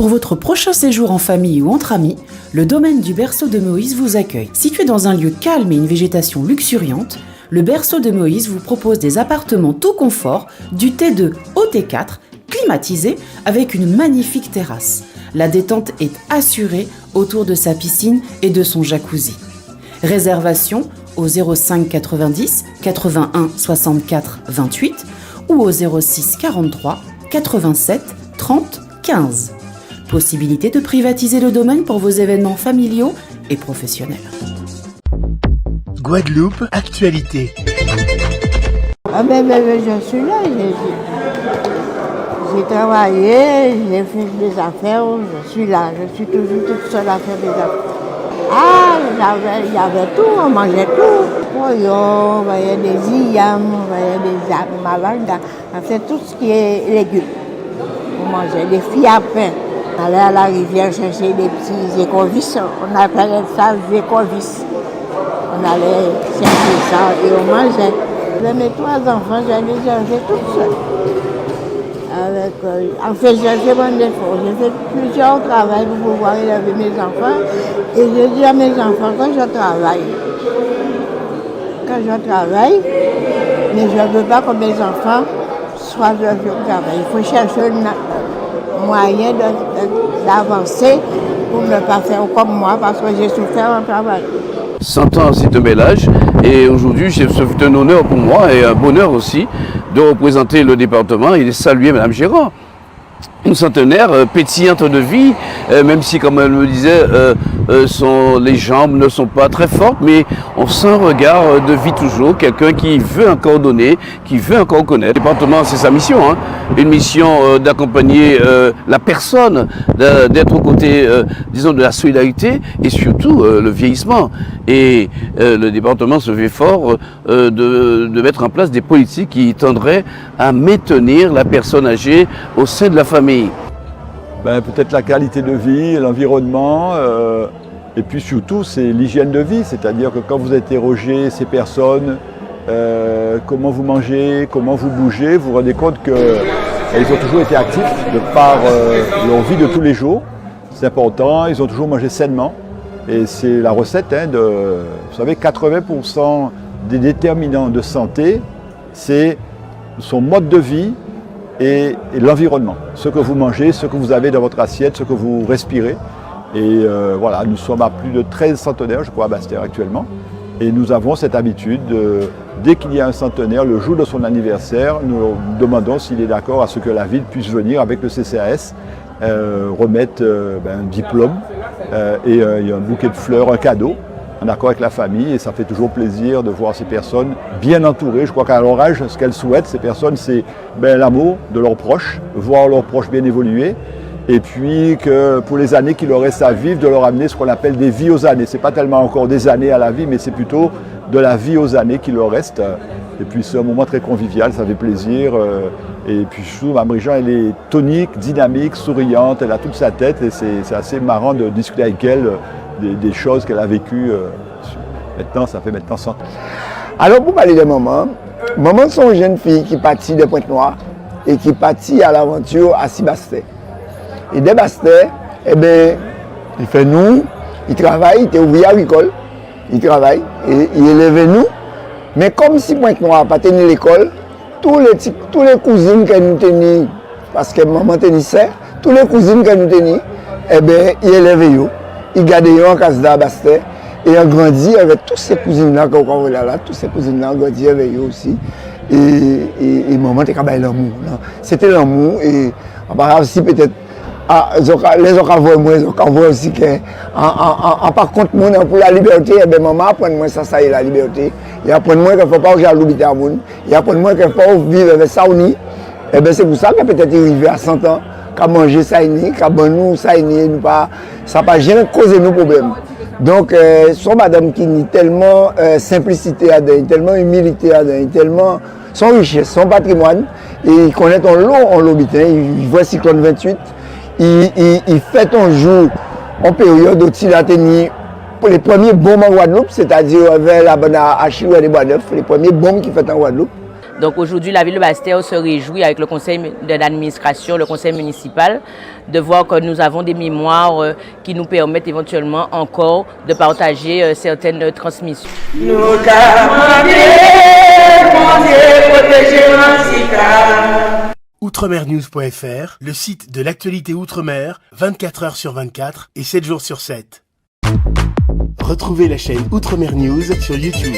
Pour votre prochain séjour en famille ou entre amis, le domaine du Berceau de Moïse vous accueille. Situé dans un lieu calme et une végétation luxuriante, le Berceau de Moïse vous propose des appartements tout confort, du T2 au T4, climatisés avec une magnifique terrasse. La détente est assurée autour de sa piscine et de son jacuzzi. Réservation au 05 90 81 64 28 ou au 06 43 87 30 15. Possibilité de privatiser le domaine pour vos événements familiaux et professionnels. Guadeloupe, actualité. Je suis là, j'ai travaillé, j'ai fait des affaires, je suis là, je suis toujours toute seule à faire des affaires. Ah, il y avait tout, on mangeait tout. On voyait des yams, on voyait des malagas, on fait tout ce qui est légumes. On mangeait des fiapins. On allait à la rivière chercher des petits écovis, on appelait ça des écovis. On allait chercher ça et on mangeait. Mes 3 enfants, j'allais chercher toute seule. En fait, j'ai fait mon effort. J'ai fait plusieurs travaux pour pouvoir élever mes enfants. Et je dis à mes enfants, quand je travaille, mais je ne veux pas que mes enfants soient au travail. Il faut chercher un moyen d'avancer pour ne pas faire comme moi, parce que j'ai souffert en travail. 100 ans, c'est un bel âge. Et aujourd'hui, ce fut un honneur pour moi et un bonheur aussi de représenter le département et de saluer Mme Gérard. Une centenaire pétillante de vie, même si, comme elle me disait, les jambes ne sont pas très fortes, mais on sent un regard de vie toujours, quelqu'un qui veut encore donner, qui veut encore connaître. Le département, c'est sa mission, hein, une mission d'accompagner la personne, d'être aux côtés, disons, de la solidarité et surtout le vieillissement. Et le département se fait fort de mettre en place des politiques qui tendraient à maintenir la personne âgée au sein de la famille. Peut-être la qualité de vie, l'environnement, et puis surtout c'est l'hygiène de vie, c'est-à-dire que quand vous interrogez ces personnes, comment vous mangez, comment vous bougez, vous vous rendez compte qu'ils ont toujours été actifs de par leur vie de tous les jours. C'est important, ils ont toujours mangé sainement. Et c'est la recette vous savez, 80% des déterminants de santé, c'est son mode de vie et l'environnement. Ce que vous mangez, ce que vous avez dans votre assiette, ce que vous respirez. Et voilà, nous sommes à plus de 13 centenaires, je crois, à Basse-Terre actuellement. Et nous avons cette habitude, dès qu'il y a un centenaire, le jour de son anniversaire, nous demandons s'il est d'accord à ce que la ville puisse venir avec le CCAS remettre un diplôme et un bouquet de fleurs, un cadeau, en accord avec la famille. Et ça fait toujours plaisir de voir ces personnes bien entourées. Je crois qu'à leur âge, ce qu'elles souhaitent, ces personnes, c'est l'amour de leurs proches, voir leurs proches bien évoluer. Et puis que pour les années qu'il leur reste à vivre, de leur amener ce qu'on appelle des vies aux années. Ce n'est pas tellement encore des années à la vie, mais c'est plutôt de la vie aux années qu'il leur reste. Et puis c'est un moment très convivial, ça fait plaisir. Et puis je trouve Mme Jean, elle est tonique, dynamique, souriante, elle a toute sa tête et c'est assez marrant de discuter avec elle des choses qu'elle a vécues. Maintenant, ça fait maintenant 100 ans. Alors pour parler de maman, maman c'est une jeune fille qui partit de Pointe-Noire et qui partit à l'aventure à Sibastet. Et de Basse-Terre, il fait nous, il travaille, il était ouvrier agricole, il travaille, et il élève nous. Mais comme si Pointe-Noire n'a pas tenu l'école, tous les cousines que nous tenions, parce que maman tenait ça, tous les cousines que nous tenions, il élève eux, il garde eux en case à Basse-Terre, et on grandit avec tous ces cousines-là qu'on voit là, tous ces cousines-là ont grandi avec eux aussi. Et maman était comme l'amour. C'était l'amour, et aussi peut-être. Les autres voient moi, les autres voient aussi que, par contre, pour la liberté, maman apprend moi ça y est la liberté. Il apprend moi qu'il ne faut pas jaloux à monde. Il apprend moi qu'il ne faut pas vivre avec ça ou ni. C'est pour ça que peut-être il arrive à 100 ans, qu'à manger ça y est, qu'à boire ça y est, ça n'a pas jamais causé nos problèmes. Donc, son madame qui nie tellement simplicité à donner, tellement humilité à donner, tellement son richesse, son patrimoine, et il connaît ton lot en l'habitant, il voit Cyclone 28. Il fait un jour en période où il a tenu pour les premiers bombes en Guadeloupe, c'est-à-dire vers la bonne à Chilou et les Bois-Neufs, les premiers bombes qu'il fait en Guadeloupe. Donc aujourd'hui, la ville de Basse-Terre se réjouit avec le conseil d'administration, le conseil municipal, de voir que nous avons des mémoires qui nous permettent éventuellement encore de partager certaines transmissions. Outremernews.fr, le site de l'actualité Outre-mer, 24 heures sur 24 et 7 jours sur 7. Retrouvez la chaîne Outremer News sur YouTube.